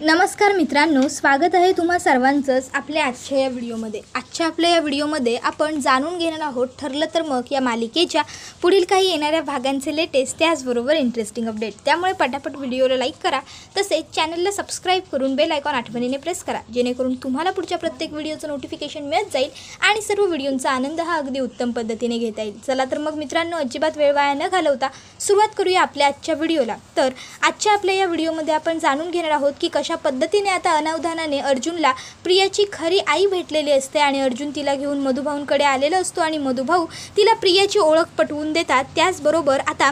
नमस्कार मित्रांनो, स्वागत आहे तुम्हा सर्वांचंच आपल्या आजच्या या व्हिडिओमध्ये। आपल्या या व्हिडिओमध्ये आपण जाणून घेणार आहोत ठरलं तर मग या मालिकेच्या पुढील काही येणाऱ्या भागांचे लेटेस्ट त्याचबरोबर इंटरेस्टिंग अपडेट। त्यामुळे पटापट व्हिडिओला लाईक करा, तसेच चॅनलला सबस्क्राइब करून बेल आयकॉन आठवणीने प्रेस करा, जेणेकरून तुम्हाला पुढच्या प्रत्येक व्हिडिओचं नोटिफिकेशन मिळत जाईल आणि सर्व व्हिडिओंचा आनंद हा अगदी उत्तम पद्धतीने घेता येईल। चला तर मग मित्रांनो, अजिबात वेळ वाया न घालवता सुरुवात करूया आपल्या आजच्या व्हिडिओला। तर आजच्या आपल्या या व्हिडिओमध्ये आपण जाणून घेणार आहोत की कशा पद्धतीने आता अनावधानाने अर्जुनला प्रियाची खरी आई भेटलेली असते आणि अर्जुन तिला घेऊन मधुभाऊंकडे आलेला असतो आणि मधुभाऊ तिला प्रियाची ओळख पटवून देतात। त्याचबरोबर आता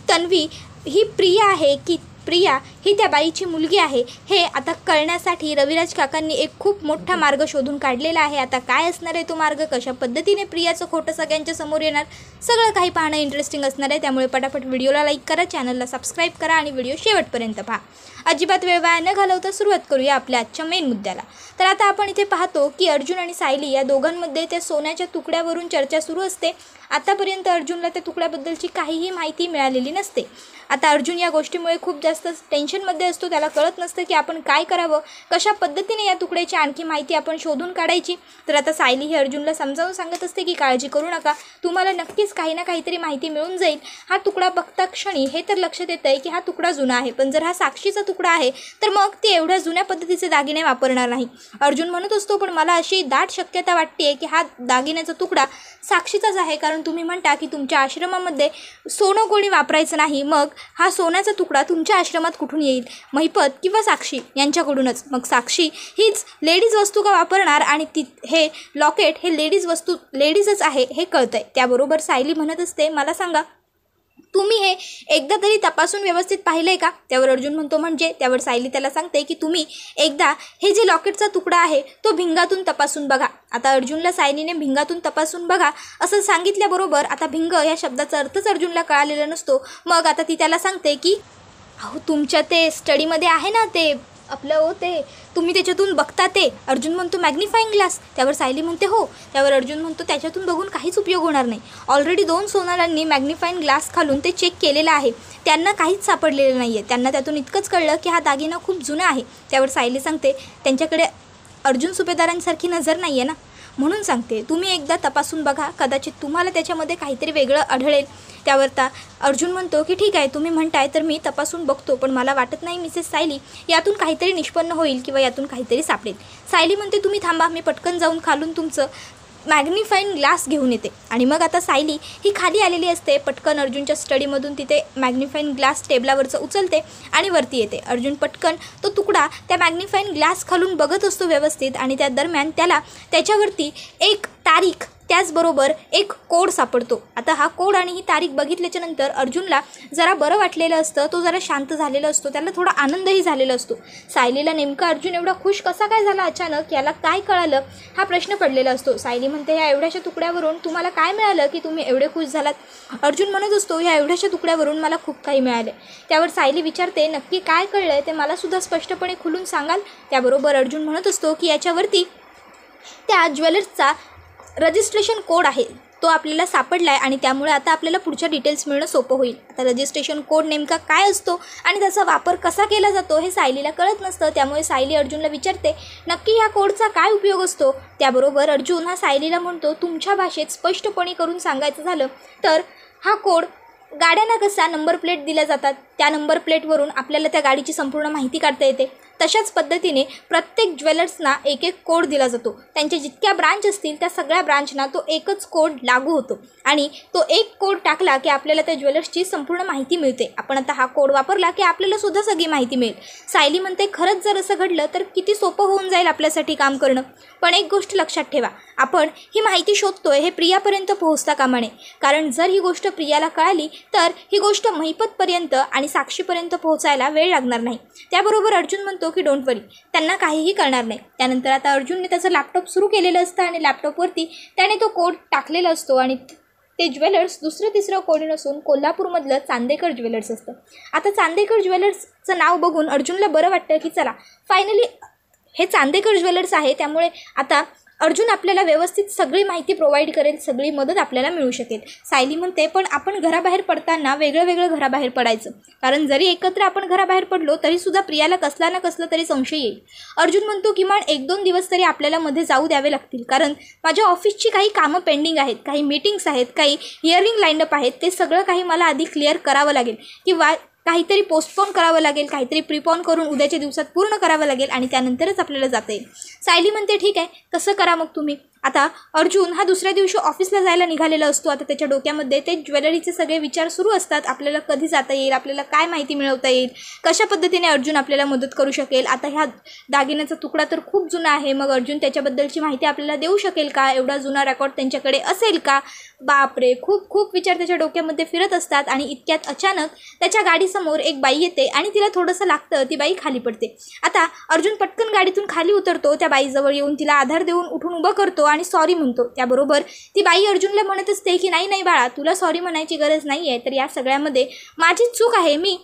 तन्वी ही प्रिया आहे की प्रिया ही त्या बाईची मुलगी आहे हे आता कळण्यासाठी रविराज काकांनी एक खूप मोठा मार्ग शोधून काढलेला आहे। आता काय असणार आहे तो मार्ग, कशा पद्धतीने प्रियाचं खोटं सगळ्यांच्या समोर येणार, सगळं काही पाहणं इंटरेस्टिंग असणार आहे। त्यामुळे पटापट व्हिडिओला लाईक करा, चॅनलला सबस्क्राइब करा आणि व्हिडिओ शेवटपर्यंत पहा। अजिबात वेळ वाया न घालवता सुरुवात करूया आपल्या आजच्या मेन मुद्द्याला। तर आता आपण इथे पाहतो की अर्जुन आणि सायली या दोघांमध्ये त्या सोन्याच्या तुकड्यावरून चर्चा सुरू असते। आतापर्यंत अर्जुनला त्या तुकड्याबद्दलची काहीही माहिती मिळालेली नसते। आता अर्जुन या गोष्टीमुळे खूप जास्त टेन्शनमध्ये असतो, त्याला कळत नसतं की आपण काय करावं, कशा पद्धतीने या तुकड्याची आणखी माहिती आपण शोधून काढायची। तर आता सायली ही अर्जुनला समजावून सांगत असते की काळजी करू नका, तुम्हाला नक्कीच काही ना काहीतरी माहिती मिळून जाईल। हा तुकडा बघता क्षणी हे तर लक्षात येतं आहे की हा तुकडा जुना आहे, पण जर हा साक्षीचा तुकडा आहे तर मग ते एवढ्या जुन्या पद्धतीचे दागिने वापरणार नाही। अर्जुन म्हणत असतो, पण मला अशी दाट शक्यता वाटते की हा दागिन्याचा तुकडा साक्षीचाच आहे, कारण तुम्ही म्हणता की तुमच्या आश्रमामध्ये सोनं कोणी वापरायचं नाही, मग हा सोन्याचा तुकडा तुमच्या आश्रमात कुठून येईल, महिपत किंवा साक्षी यांच्याकडूनच। मग साक्षी हीच लेडीज वस्तू का वापरणार आणि हे लॉकेट हे लेडीजच आहे हे कळतंय। त्याबरोबर सायली म्हणत असते, मला सांगा तुम्ही हे एकदा तरी तपासून व्यवस्थित पाहिलंय का? त्यावर अर्जुन म्हणतो म्हणजे? त्यावर सायली त्याला सांगते की तुम्ही एकदा हे जे लॉकेटचा तुकडा आहे तो भिंगातून तपासून बघा। आता अर्जुनला सायलीने भिंगातून तपासून बघा असं सांगितल्याबरोबर आता भिंग या शब्दाचा अर्थच अर्जुनला कळालेला नसतो। मग आता ती त्याला सांगते की अहो तुमच्या ते स्टडीमध्ये आहे ना ते आपलं ते तुम्ही त्याच्यातून बघता ते। अर्जुन म्हणतो मॅग्निफाईंग ग्लास। त्यावर सायली म्हणते हो। त्यावर अर्जुन म्हणतो त्याच्यातून बघून काहीच उपयोग होणार नाही, ऑलरेडी 2 सोनारांनी मॅग्निफाईंग ग्लास खालून ते चेक केलेलं आहे, त्यांना काहीच सापडलेलं नाही आहे, त्यांना त्यातून इतकंच कळलं की हा दागिना खूप जुना आहे। त्यावर सायली सांगते त्यांच्याकडे अर्जुन सुभेदारांसारखी नजर नाही आहे ना, म्हणून सांगते तुम्ही एकदा तपासून बघा, कदाचित तुम्हाला त्याच्यामध्ये काहीतरी वेगळं आढळेल। त्यावर अर्जुन म्हणतो की ठीक आहे, तुम्ही म्हणताय तर मी तपासून बघतो, पण मला वाटत नाही मिसेस सायली यातून काहीतरी निष्पन्न होईल किंवा यातून काहीतरी सापडेल। सायली म्हणते तुम्ही थांबा, मी पटकन जाऊन खालून तुमचं मॅग्निफाईंग ग्लास घेऊन येते। आणि मग आता सायली ही खाली आलेली असते, पटकन अर्जुनच्या स्टडीमधून तिथे मॅग्निफाईंग ग्लास टेबलावरचं उचलते आणि वरती येते। अर्जुन पटकन तो तुकडा त्या मॅग्निफाईंग ग्लास खालून बघत असतो व्यवस्थित, आणि त्या दरम्यान त्याला त्याच्यावरती एक तारीख त्याचबरोबर एक कोड सापडतो। आता हा कोड आणि ही तारीख बघितल्याच्या नंतर अर्जुनला जरा बरं वाटलेलं असतं, तो जरा शांत झालेला असतो, त्याला थोडा आनंदही झालेला असतो। सायलीला नेमका अर्जुन एवढा खुश कसा काय झाला अचानक, याला काय कळालं हा प्रश्न पडलेला असतो। सायली म्हणते ह्या एवढ्याशा तुकड्यावरून तुम्हाला काय मिळालं की तुम्ही एवढे खुश झालात? अर्जुन म्हणत असतो ह्या एवढ्याशा तुकड्यावरून मला खूप काही मिळाले। त्यावर सायली विचारते नक्की काय कळलंय ते मला सुद्धा स्पष्टपणे खुलून सांगाल? त्याबरोबर अर्जुन म्हणत असतो की याच्यावरती त्या ज्वेलर्सचा रजिस्ट्रेशन कोड आहे, तो आपल्याला सापडला आहे आणि त्यामुळे आता आपल्याला पुढच्या डिटेल्स मिळणं सोपं होईल। आता रजिस्ट्रेशन कोड नेमका काय असतो आणि त्याचा वापर कसा केला जातो हे सायलीला कळत नसतं, त्यामुळे सायली अर्जुनला विचारते नक्की ह्या कोडचा काय उपयोग असतो? त्याबरोबर अर्जुन हा सायलीला म्हणतो तुमच्या भाषेत स्पष्टपणे करून सांगायचं झालं तर हा कोड गाड्यांना कसा नंबर प्लेट दिल्या जातात, त्या नंबर प्लेटवरून आपल्याला त्या गाडीची संपूर्ण माहिती काढता येते, तशाच पद्धतीने प्रत्येक ज्वेलर्सना एक एक कोड दिला जातो। त्यांचे जितक्या ब्रांच असतील त्या सगळ्या ब्रांचना तो एकच कोड लागू होतो आणि तो एक कोड टाकला की आपल्याला त्या ज्वेलर्सची संपूर्ण माहिती मिळते। आपण आता हा कोड वापरला की आपल्याला सुद्धा सगळी माहिती मिळेल। सायली म्हणते खरंच जर असं घडलं तर किती सोपं होऊन जाईल आपल्यासाठी काम करणं, पण एक गोष्ट लक्षात ठेवा, आपण ही माहिती शोधतोय हे प्रियापर्यंत पोहोचता कामा नये, कारण जर ही गोष्ट प्रियाला कळाली तर ही गोष्ट महिपतपर्यंत आणि साक्षीपर्यंत पोहोचायला वेळ लागणार नाही। त्याबरोबर अर्जुन म्हणतो की डोंट वरी, त्यांना काहीही करणार नाही। त्यानंतर आता अर्जुनने त्याचं लॅपटॉप सुरू केलेलं असतं आणि लॅपटॉपवरती त्याने तो कोड टाकलेला असतो आणि ते ज्वेलर्स दुसरं तिसरं कोणी नसून कोल्हापूरमधलं चांदेकर ज्वेलर्स असतं। आता चांदेकर ज्वेलर्सचं नाव बघून अर्जुनला बरं वाटतं की चला फायनली हे चांदेकर ज्वेलर्स आहे, त्यामुळे आता अर्जुन आपल्याला व्यवस्थित सगळी माहिती प्रोव्हाइड करेल, सगळी मदत आपल्याला मिळू शकेल. सायली म्हणते, पण आपण घराबाहेर पडताना वेगळं वेगळं घराबाहेर पडायचं, कारण जरी एकत्र आपण घराबाहेर पडलो तरीसुद्धा प्रियाला कसला ना कसला तरी संशय येईल. अर्जुन म्हणतो, किमान 1-2 दिवस तरी आपल्याला मध्ये जाऊ द्यावे लागतील, कारण माझ्या ऑफिसची काही कामं पेंडिंग आहेत, काही मीटिंग्स आहेत, काही हिअरिंग लाईनअप आहेत, ते सगळं काही मला आधी क्लिअर करावं लागेल किंवा काहीतरी पोस्टपोन करावं लागेल, काहीतरी प्रिपॉन करून उद्याच्या दिवसात पूर्ण करावं लागेल आणि त्यानंतरच आपल्याला जाता येईल. सायली म्हणते, ठीक आहे, तसं करा मग तुम्ही. आता अर्जुन हा दुसऱ्या दिवशी ऑफिसला जायला निघालेला असतो. आता त्याच्या डोक्यामध्ये ते ज्वेलरीचे सगळे विचार सुरू असतात. आपल्याला कधी जाता येईल, आपल्याला काय माहिती मिळवता येईल, कशा पद्धतीने अर्जुन आपल्याला मदत करू शकेल. आता ह्या दागिन्याचा तुकडा तर खूप जुना आहे, मग अर्जुन त्याच्याबद्दलची माहिती आपल्याला देऊ शकेल का, एवढा जुना रेकॉर्ड त्यांच्याकडे असेल का. बापरे, खूप खूप विचार त्याच्या डोक्यामध्ये फिरत असतात. आणि इतक्यात अचानक त्याच्या गाडीसमोर एक बाई येते आणि तिला थोडंसं लागतं, ती बाई खाली पडते. आता अर्जुन पटकन गाडीतून खाली उतरतो, त्या बाईजवळ येऊन तिला आधार देऊन उठून उभं करतो आणि सॉरी म्हणतो. त्याबरोबर ती बाई अर्जुनला म्हणत असते की नाही बाळा, तुला सॉरी म्हणायची गरज नाही आहे, तर या सगळ्यामध्ये माझीच चूक आहे, मी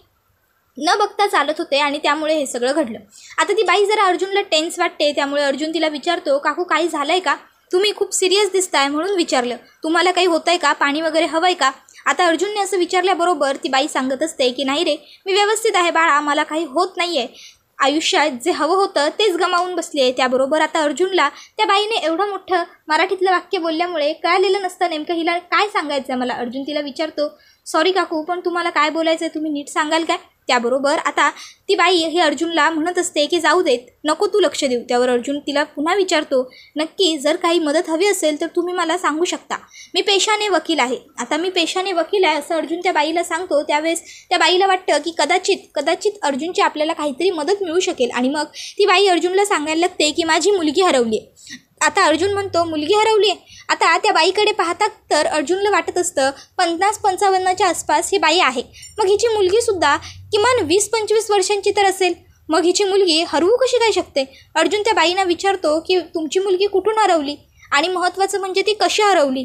न बघता चालत होते आणि त्यामुळे हे सगळं घडलं. आता ती बाई जरा अर्जुनला टेन्स वाटते, त्यामुळे अर्जुन तिला विचारतो, काकू काही झालं आहे का, तुम्ही खूप सिरियस दिसताय म्हणून विचारलं, तुम्हाला काही होतं आहे का, पाणी वगैरे हवं आहे का. आता अर्जुनने असं विचारल्याबरोबर ती बाई सांगत असते की नाही रे, मी व्यवस्थित आहे बाळा, मला काही होत नाही आहे, आयुष्यात जे हवं होतं तेच गमावून बसली आहे. त्याबरोबर आता अर्जुनला त्या बाईने एवढं मोठं मराठीतलं वाक्य बोलल्यामुळे कळलेलं नसतं नेमकं हिला काय सांगायचं आहे मला. अर्जुन तिला विचारतो, सॉरी काकू, पण तुम्हाला काय बोलायचं आहे, तुम्ही नीट सांगाल काय. त्याबरोबर आता ती बाई हे अर्जुनला म्हणत असते की जाऊ देत, नको तू लक्ष देऊ. त्यावर अर्जुन तिला पुन्हा विचारतो, नक्की जर काही मदत हवी असेल तर तुम्ही मला सांगू शकता, मी पेशाने वकील आहे. आता मी पेशाने वकील आहे असं अर्जुन त्या बाईला सांगतो. त्यावेळेस त्या बाईला वाटतं की कदाचित अर्जुनची आपल्याला काहीतरी मदत मिळू शकेल. आणि मग ती बाई अर्जुनला सांगायला लागते की माझी मुलगी हरवली आहे. आता अर्जुन म्हणतो, मुलगी हरवली आहे. आता त्या बाईकडे पाहता तर अर्जुनला वाटत असतं 50-55च्या आसपास ही बाई आहे, मग हिची मुलगीसुद्धा किमान 20-25 वर्षांची तर असेल, मग हिची मुलगी हरवू कशी काय शकते. अर्जुन त्या बाईंना विचारतो की तुमची मुलगी कुठून हरवली आणि महत्त्वाचं म्हणजे ती कशी हरवली.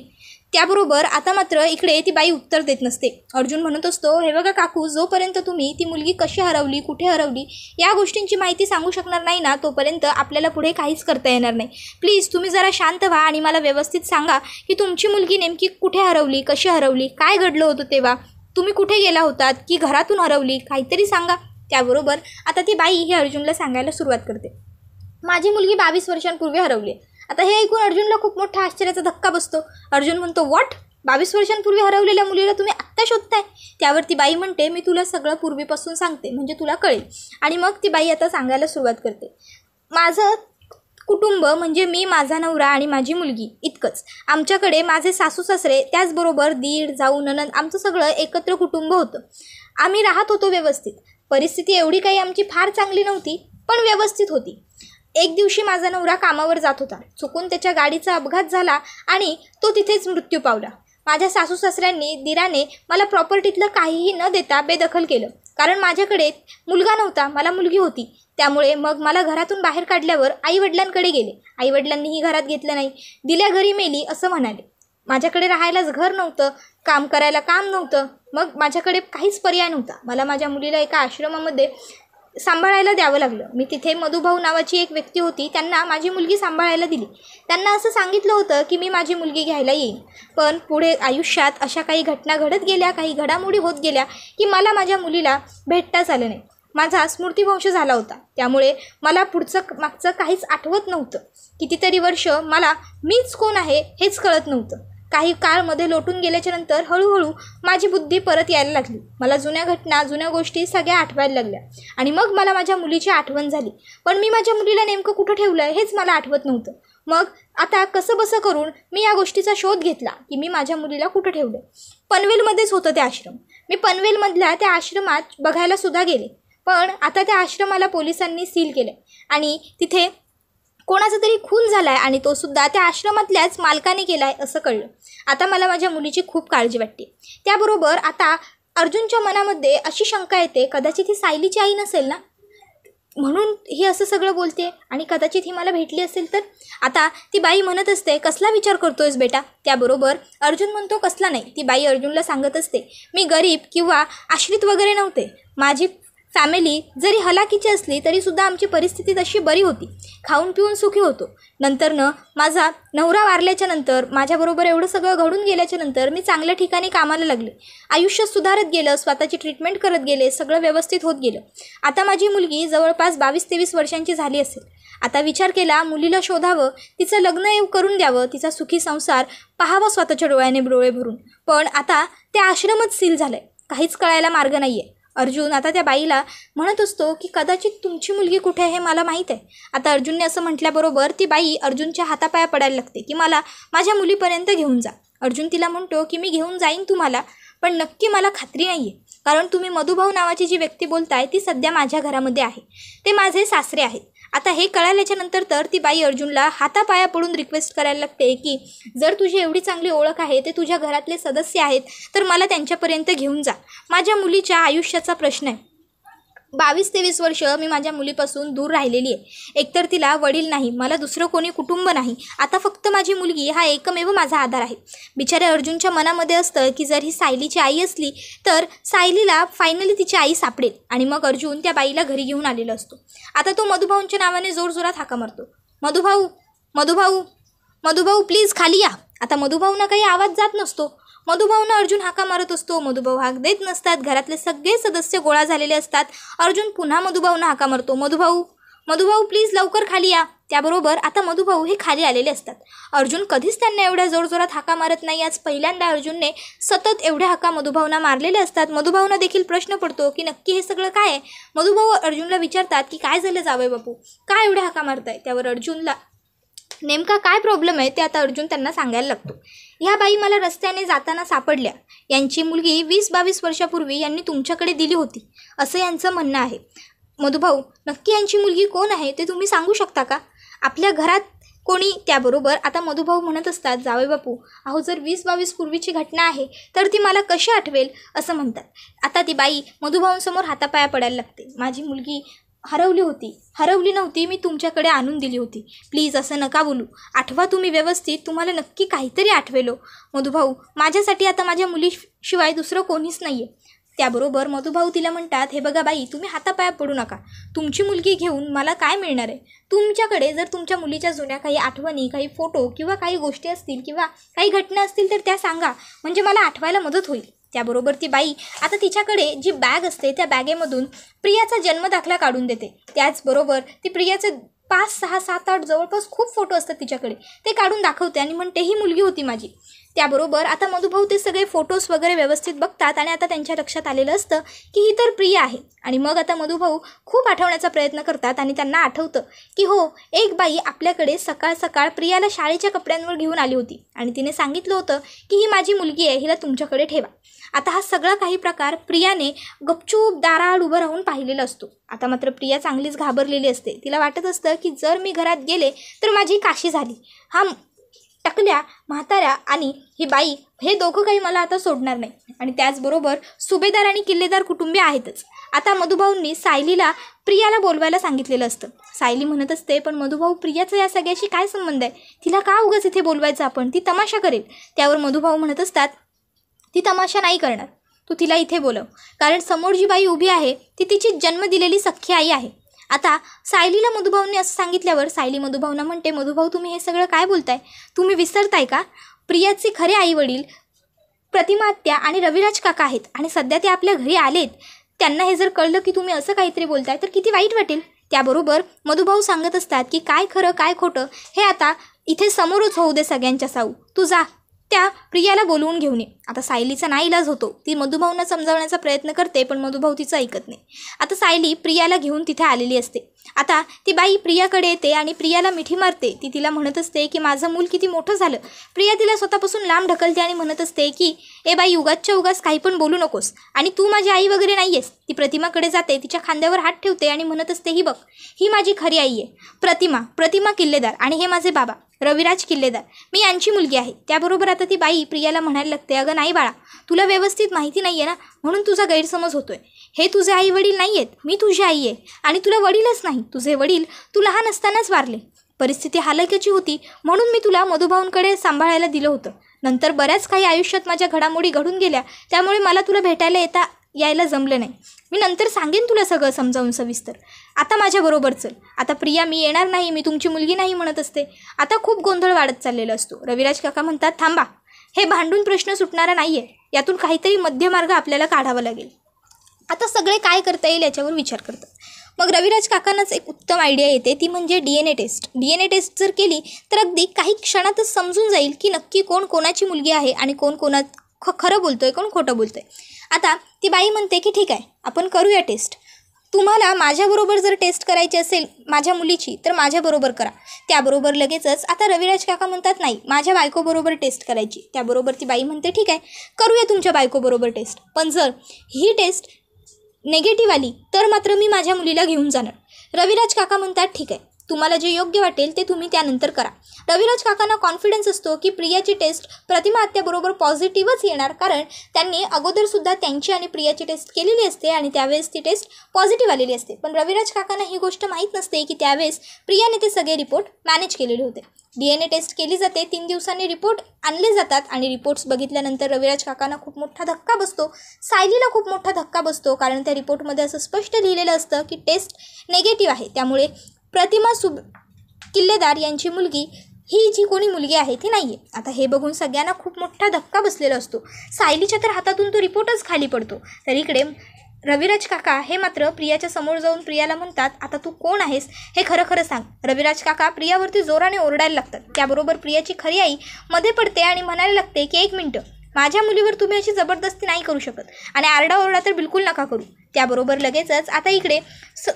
त्याबरोबर आता मात्र इकडे ती बाई उत्तर देत नसते. अर्जुन म्हणत असतो, हे बघा काकू, जोपर्यंत तुम्ही ती मुलगी कशी हरवली, कुठे हरवली या गोष्टींची माहिती सांगू शकणार नाही ना, तोपर्यंत आपल्याला पुढे काहीच करता येणार नाही. प्लीज तुम्ही जरा शांत व्हा आणि मला व्यवस्थित सांगा की तुमची मुलगी नेमकी कुठे हरवली, कशी हरवली, काय घडलं होतं तेव्हा, तुम्ही कुठे गेला होतात की घरातून हरवली, काहीतरी सांगा. त्याबरोबर आता ती बाई हे अर्जुनला सांगायला सुरुवात करते, माझी मुलगी 22 वर्षांपूर्वी हरवली. आता हे ऐकून अर्जुनला खूप मोठा आश्चर्याचा धक्का बसतो. अर्जुन म्हणतो, व्हॉट, 22 वर्षांपूर्वी हरवलेल्या मुलीला तुम्ही आत्ता शोधताय. त्यावर ती बाई म्हणते, मी तुला सगळं पूर्वीपासून सांगते म्हणजे तुला कळेल. आणि मग ती बाई आता सांगायला सुरुवात करते, माझं कुटुंब म्हणजे मी, माझा नवरा आणि माझी मुलगी इतकंच. आमच्याकडे माझे सासू सासरे, त्याचबरोबर दीर, जाऊ, नणंद, आमचं सगळं एकत्र कुटुंब होतं. आम्ही राहत होतो व्यवस्थित. परिस्थिती एवढी काही आमची फार चांगली नव्हती, पण व्यवस्थित होती. एक दिवशी माझा नवरा कामावर जात होता, चुकून त्याच्या गाडीचा अपघात झाला आणि तो तिथेच मृत्यू पावला. माझ्या सासू सासऱ्यांनी, दिराने मला प्रॉपर्टीतलं काहीही न देता बेदखल केलं, कारण माझ्याकडे मुलगा नव्हता, मला मुलगी होती. त्यामुळे मग मला घरातून बाहेर काढल्यावर आईवडिलांकडे गेले. आईवडिलांनीही घरात घेतलं नाही, दिल्या घरी मेली असं म्हणाले. माझ्याकडे राहायलाच घर नव्हतं, काम करायला काम नव्हतं, मग माझ्याकडे काहीच पर्याय नव्हता. मला माझ्या मुलीला एका आश्रमामध्ये सांभाळायला द्यावं लागलं. मी तिथे मधुभाऊ नावाची एक व्यक्ती होती, त्यांना माझी मुलगी सांभाळायला दिली. त्यांना असं सांगितलं होतं की मी माझी मुलगी घ्यायला येईन. पण पुढे आयुष्यात अशा काही घटना घडत गेल्या, काही घडामोडी होत गेल्या की मला माझ्या मुलीला भेटताच आलं नाही. माझा स्मृतिभ्रंश झाला होता, त्यामुळे मला पुढचं मागचं काहीच आठवत नव्हतं. कितीतरी वर्ष मला मीच कोण आहे हेच कळत नव्हतं. काही काळ मध्ये लोटून गेल्याच्या नंतर हळूहळू माझी बुद्धी परत यायला लागली. मला जुन्या घटना, जुन्या गोष्टी सगळ्या आठवायला लागल्या आणि मग मला माझ्या मुलीची आठवण झाली. पण मी माझ्या मुलीला नेमकं कुठं ठेवलं हेच मला आठवत नव्हतं. मग आता कसं बसं करून मी या गोष्टीचा शोध घेतला की मी माझ्या मुलीला कुठं ठेवलं. पनवेलमध्येच होतं ते आश्रम. मी पनवेलमधल्या त्या आश्रमात बघायला सुद्धा गेले, पण आता त्या आश्रमाला पोलिसांनी सील केलं आणि तिथे कोणाचा तरी खून झाला आहे आणि तो सुद्धा त्या आश्रमातल्याच मालकाने केला आहे असं कळलं. आता मला माझ्या मुलीची खूप काळजी वाटते. त्याबरोबर आता अर्जुनच्या मनामध्ये अशी शंका येते, कदाचित ही सायलीची आई नसेल ना, म्हणून ही असं सगळं बोलते आणि कदाचित ही मला भेटली असेल तर. आता ती बाई म्हणत असते, कसला विचार करतोयस बेटा. त्याबरोबर अर्जुन म्हणतो, कसला नाही. ती बाई अर्जुनला सांगत असते, मी गरीब किंवा आश्रित वगैरे नव्हते. माझी फॅमिली जरी हलाखीची असली तरीसुद्धा आमची परिस्थिती तशी बरी होती, खाऊन पिऊन सुखी होतो. नंतरनं माझा नवरा वारल्याच्या नंतर, माझ्याबरोबर एवढं सगळं घडून गेल्याच्या नंतर मी चांगल्या ठिकाणी कामाला लागले. आयुष्य सुधारत गेलं, स्वतःची ट्रीटमेंट करत गेले, सगळं व्यवस्थित होत गेलं. आता माझी मुलगी जवळपास 22-23 वर्षांची झाली असेल. आता विचार केला मुलीला शोधावं, तिचं लग्न करून द्यावं, तिचा सुखी संसार पाहावा स्वतःच्या डोळ्याने डोळे भरून. पण आता ते आश्रमच सील झालंय, काहीच कळायला मार्ग नाही आहे. अर्जुन आता त्या बाईला म्हणत असतो की कदाचित तुमची मुलगी कुठे आहे हे मला माहीत आहे. आता अर्जुनने असं म्हटल्याबरोबर ती बाई अर्जुनच्या हातापाया पडायला लागते की मला माझ्या मुलीपर्यंत घेऊन जा. अर्जुन तिला म्हणतो की मी घेऊन जाईन तुम्हाला, पण नक्की मला खात्री नाही आहे, कारण तुम्ही मधुभाऊ नावाची जी व्यक्ती बोलताय ती सध्या माझ्या घरामध्ये आहे, ते माझे सासरे आहेत. आता हे कळाल्याच्या नंतर तर ती बाई अर्जुनला हातापाया पडून रिक्वेस्ट करायला लागते की जर तुझी एवढी चांगली ओळख आहे, ते तुझ्या घरातले सदस्य आहेत, तर मला त्यांच्यापर्यंत घेऊन जा. माझ्या मुलीच्या आयुष्याचा प्रश्न आहे. 22-23 वर्ष मी माझ्या मुलीपासून दूर राहिलेली आहे. एकतर तिला वडील नाही, मला दुसरं कोणी कुटुंब नाही, आता फक्त माझी मुलगी हा एकमेव माझा आधार आहे. बिचाऱ्या अर्जुनच्या मनामध्ये असतं की जर ही सायलीची आई असली तर सायलीला फायनली तिची आई सापडेल आणि मग अर्जुन त्या बाईला घरी घेऊन आलेला असतो. आता तो मधुभाऊंच्या नावाने जोरजोरात हाका मारतो, मधुभाऊ मधुभाऊ मधुभाऊ प्लीज खाली या. आता मधुभाऊंना काही आवाज जात नसतो. मधुभाऊंना अर्जुन हाका मारत असतो, मधुभाऊ हाक देत नसतात. घरातले सगळे सदस्य गोळा झालेले असतात. अर्जुन पुन्हा मधुभाऊंना हाका मारतो, मधुभाऊ मधुभाऊ प्लीज लवकर खाली या. त्याबरोबर आता मधुभाऊ हे खाली आलेले असतात. अर्जुन कधीच त्यांना एवढ्या जोरजोरात हाका मारत नाही. आज पहिल्यांदा अर्जुनने सतत एवढ्या हाका मधुभाऊंना मारलेले असतात. मधुभाऊंना देखील प्रश्न पडतो की नक्की हे सगळं काय आहे. मधुभाऊ अर्जुनला विचारतात की काय झालं जावई बापू, काय एवढ्या हाका मारताय. त्यावर अर्जुनला नेमका काय प्रॉब्लेम आहे ते आता अर्जुन त्यांना सांगायला लागतो. ह्या बाई मला रस्त्याने जाताना सापडल्या, यांची मुलगी 20-22 वर्षापूर्वी यांनी तुमच्याकडे दिली होती असं यांचं म्हणणं आहे. मधुभाऊ नक्की यांची मुलगी कोण आहे ते तुम्ही सांगू शकता का, आपल्या घरात कोणी. त्याबरोबर आता मधुभाऊ म्हणत असतात, जावई बापू अहो जर 20-22 पूर्वीची घटना आहे तर ती मला कशी आठवेल असं म्हणतात. आता ती बाई मधुभाऊंसमोर हातापाया पडायला लागते, माझी मुलगी हरवली नव्हती, मी तुमच्याकडे आणून दिली होती, प्लीज असं नका बोलू, आठवा तुम्ही व्यवस्थित, तुम्हाला नक्की काहीतरी आठवेलो. मधुभाऊ माझ्यासाठी आता माझ्या मुलीशिवाय दुसरं कोणीच नाही आहे. त्याबरोबर मधुभाऊ तिला म्हणतात, हे बघा बाई तुम्ही हातापाया पडू नका, तुमची मुलगी घेऊन मला काय मिळणार आहे. तुमच्याकडे जर तुमच्या मुलीच्या जुन्या काही आठवणी, काही फोटो किंवा काही गोष्टी असतील किंवा काही घटना असतील तर त्या सांगा, म्हणजे मला आठवायला मदत होईल. त्याबरोबर ती बाई आता तिच्याकडे जी बॅग असते त्या बॅगेमधून प्रियाचा जन्मदाखला काढून देते. त्याचबरोबर ती प्रियाचे 5, 6, 7, 8 जवळपास खूप फोटो असतात तिच्याकडे, ते काढून दाखवते आणि म्हणते ही मुलगी होती माझी. त्याबरोबर आता मधुभाऊ ते सगळे फोटोज वगैरे व्यवस्थित बघतात आणि आता त्यांच्या लक्षात आलेलं असतं की ही तर प्रिया आहे. आणि मग आता मधुभाऊ खूप आठवण्याचा प्रयत्न करतात आणि त्यांना आठवतं की हो, एक बाई आपल्याकडे सकाळ सकाळ प्रियाला शाळेच्या कपड्यांवर घेऊन आली होती आणि तिने सांगितलं होतं की ही माझी मुलगी आहे, हिला तुमच्याकडे ठेवा. आता हा सगळा काही प्रकार प्रियाने गपचूप दाराआड उभं राहून पाहिलेला असतो. आता मात्र प्रिया चांगलीच घाबरलेली असते. तिला वाटत असतं की जर मी घरात गेले तर माझी काशी झाली. हा टकल्या म्हाताऱ्या आणि ही बाई हे दोघं काही मला आता सोडणार नाही. आणि त्याचबरोबर सुभेदार आणि किल्लेदार कुटुंबीय आहेतच. आता मधुभाऊंनी सायलीला प्रियाला बोलवायला सांगितलेलं असतं. सायली म्हणत असते, पण मधुभाऊ प्रियाचा या सगळ्याशी काय संबंध आहे, तिला का उगाच इथे बोलवायचं आपण, ती तमाशा करेल. त्यावर मधुभाऊ म्हणत असतात, ती तमाशा नाही करणार, तू तिला इथे बोलव, कारण समोर जी बाई उभी आहे ती तिची जन्म दिलेली सख्खी आई आहे. आता सायलीला मधुभाऊंनी असं सांगितल्यावर सायली मधुभाऊंना म्हणते, मधुभाऊ तुम्ही हे सगळं काय बोलताय, तुम्ही विसरताय का, प्रियाचे खरे आई वडील प्रतिमा आत्या आणि रविराज काका आहेत आणि सध्या ते आपल्या घरी आलेत. त्यांना हे जर कळलं की तुम्ही असं काहीतरी बोलताय तर किती वाईट वाटेल. त्याबरोबर मधुभाऊ सांगत असतात की काय खरं काय खोटं हे आता इथे समोरच होऊ दे सगळ्यांच्या साऊ, तू जा त्या प्रियाला बोलवून घेऊन ये. आता सायलीचा नाईलाज होतो, ती मधुभाऊंना समजावण्याचा प्रयत्न करते पण मधुभाऊ तिचं ऐकत नाही. आता सायली प्रियाला घेऊन तिथे आलेली असते. आता ती बाई प्रियाकडे येते आणि प्रियाला मिठी मारते. ती तिला म्हणत असते की माझं मूल किती मोठं झालं. प्रिया तिला स्वतःपासून लांब ढकलते आणि म्हणत असते की ए बाई उगाचच्या उगाच काही पण बोलू नकोस आणि तू माझी आई वगैरे नाही आहेस. ती प्रतिमाकडे जाते, तिच्या खांद्यावर हात ठेवते आणि म्हणत असते, ही बघ ही माझी खरी आई आहे प्रतिमा किल्लेदार आणि हे माझे बाबा रविराज किल्लेदार, मी यांची मुलगी आहे. त्याबरोबर आता ती बाई प्रियाला म्हणायला लागते, अगं नाही बाळा, तुला व्यवस्थित माहिती नाही आहे ना म्हणून तुझा गैरसमज होतोय. हे तुझे आई वडील नाही आहेत, मी तुझी आई आहे आणि तुला वडीलच नाही, तुझे वडील तू लहान असतानाच वारले. परिस्थिती हालाकीची होती म्हणून मी तुला मधुभाऊंकडे सांभाळायला दिलं होतं. नंतर बऱ्याच काही आयुष्यात माझ्या घडामोडी घडून गेल्या, त्यामुळे मला तुला भेटायला येता यायला जमलं नाही. मी नंतर सांगेन तुला सगळं समजावून सविस्तर. आता माझ्याबरोबर चल. आता प्रिया मी येणार नाही, मी तुमची मुलगी नाही म्हणत असते. आता खूप गोंधळ वाढत चाललेला असतो. रविराज काका म्हणतात थांबा, हे भांडून प्रश्न सुटणारा नाही आहे. यातून काहीतरी मध्यमार्ग आपल्याला काढावा लागेल. आता सगळे काय करता येईल याच्यावर विचार करतात. मग रविराज काकांनाच एक उत्तम आयडिया येते, ती म्हणजे DNA टेस्ट. DNA टेस्ट जर केली तर अगदी काही क्षणातच समजून जाईल की नक्की कोण कोणाची मुलगी आहे आणि कोण खरं बोलतोय, कोण खोटं बोलतोय. आता ती बाई म्हणते की ठीक आहे, आपण करूया टेस्ट. तुम्हाला माझ्याबरोबर जर टेस्ट करायची असेल माझ्या मुलीची तर माझ्याबरोबर करा. त्याबरोबर लगेचच आता रविराज काका म्हणतात नाही, माझ्या बायकोबरोबर टेस्ट करायची. त्याबरोबर ती बाई म्हणते ठीक आहे, करूया तुमच्या बायकोबरोबर टेस्ट. पण जर ही टेस्ट नेगेटिव्ह आली तर मात्र मी माझ्या मुलीला घेऊन जाणार. रविराज काका म्हणतात ठीक आहे, तुम्हाला जे योग्य वाटेल ते तुम्ही त्यानंतर करा. रविराज काकांना कॉन्फिडन्स असतो की प्रियाची टेस्ट प्रतिमा आत्याबरोबर पॉझिटिव्हच येणार, कारण त्यांनी अगोदरसुद्धा त्यांची आणि प्रियाची टेस्ट केलेली असते आणि त्यावेळेस ती टेस्ट पॉझिटिव्ह आलेली असते. पण रविराज काकांना ही गोष्ट माहीत नसते की त्यावेळेस प्रियाने ते सगळे रिपोर्ट मॅनेज केलेले होते. DNA टेस्ट केली जाते, 3 दिवसांनी रिपोर्ट आणले जातात आणि रिपोर्ट्स बघितल्यानंतर रविराज काकांना खूप मोठा धक्का बसतो. सायलीला खूप मोठा धक्का बसतो, कारण त्या रिपोर्टमध्ये असं स्पष्ट लिहिलेलं असतं की टेस्ट नेगेटिव्ह आहे. त्यामुळे प्रतिमा किल्लेदार यांची मुलगी ही जी कोणी मुलगी आहे ती नाही आहे. आता हे बघून सगळ्यांना खूप मोठा धक्का बसलेला असतो. सायलीच्या तर हातातून तो रिपोर्टच खाली पडतो. तर इकडे रविराज काका हे मात्र प्रियाच्या समोर जाऊन प्रियाला म्हणतात आता तू कोण आहेस हे खरं खरं सांग. रविराज काका प्रियावरती जोराने ओरडायला लागतात. त्याबरोबर प्रियाची खरी आई मध्ये पडते आणि म्हणायला लागते की एक मिनटं, माझ्या मुलीवर तुम्ही अशी जबरदस्ती नाही करू शकत आणि आरडाओरडा तर बिलकुल नका करू. त्याबरोबर लगेचच आता इकडे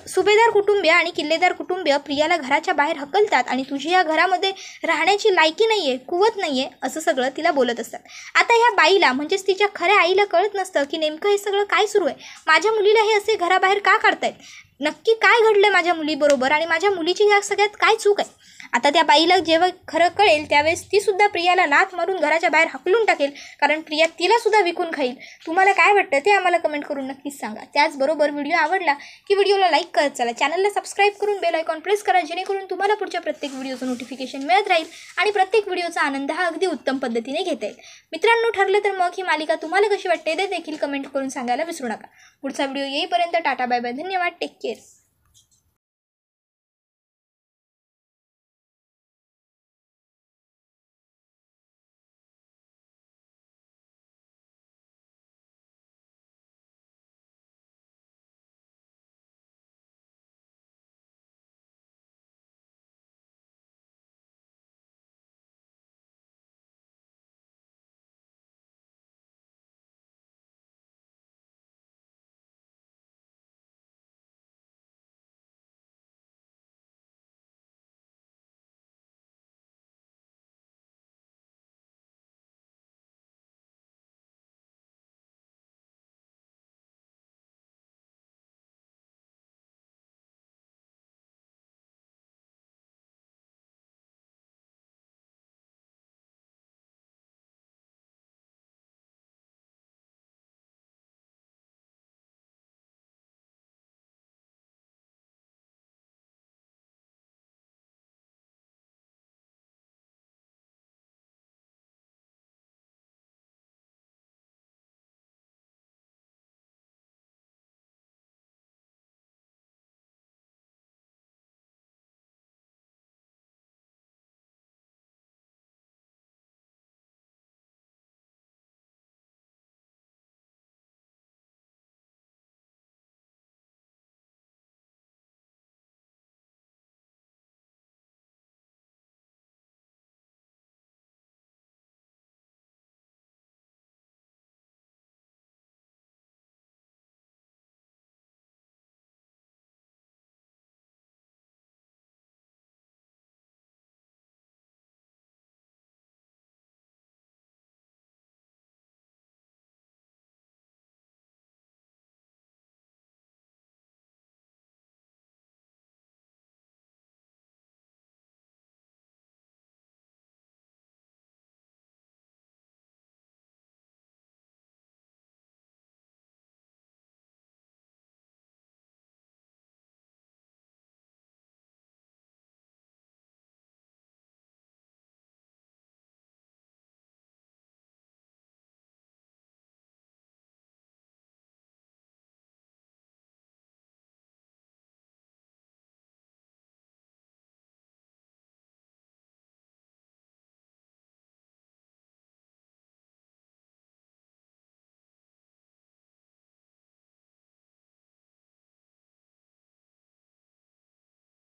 सुभेदार कुटुंबीय आणि किल्लेदार कुटुंबीय प्रियाला घराच्या बाहेर हकलतात आणि तुझी या घरामध्ये राहण्याची लायकी नाही आहे, कुवत नाही आहे, असं सगळं तिला बोलत असतात. आता ह्या बाईला म्हणजेच तिच्या खऱ्या आईला कळत नसतं की नेमकं हे सगळं काय सुरू आहे. माझ्या मुलीला हे असे घराबाहेर का काढतायत, नक्की काय घडलं माझ्या मुलीबरोबर आणि माझ्या मुलीची ह्या सगळ्यात काय चूक आहे. आता त्या बाईला जेव्हा खरं कळेल त्यावेळेस ती सुद्धा प्रियाला लाथ मारून घराच्या बाहेर हकलून टाकेल, कारण प्रिया तिला सुद्धा विकून खाईल. तुम्हाला काय वाटतं ते आम्हाला कमेंट करून नक्कीच सांगा. त्याचबरोबर व्हिडिओ आवडला की व्हिडिओला लाईक करत चला, चॅनलला सबस्क्राईब करून बेल आयकॉन प्रेस करा, जेणेकरून तुम्हाला पुढच्या प्रत्येक व्हिडिओचं नोटिफिकेशन मिळत राहील आणि प्रत्येक व्हिडिओचा आनंद हा अगदी उत्तम पद्धतीने घेता येईल. मित्रांनो, ठरलं तर मग ही मालिका तुम्हाला कशी वाटते ते देखील कमेंट करून सांगायला विसरू नका. पुढचा व्हिडिओ येईपर्यंत टाटा बाय बाय, धन्यवाद, टेक केअर.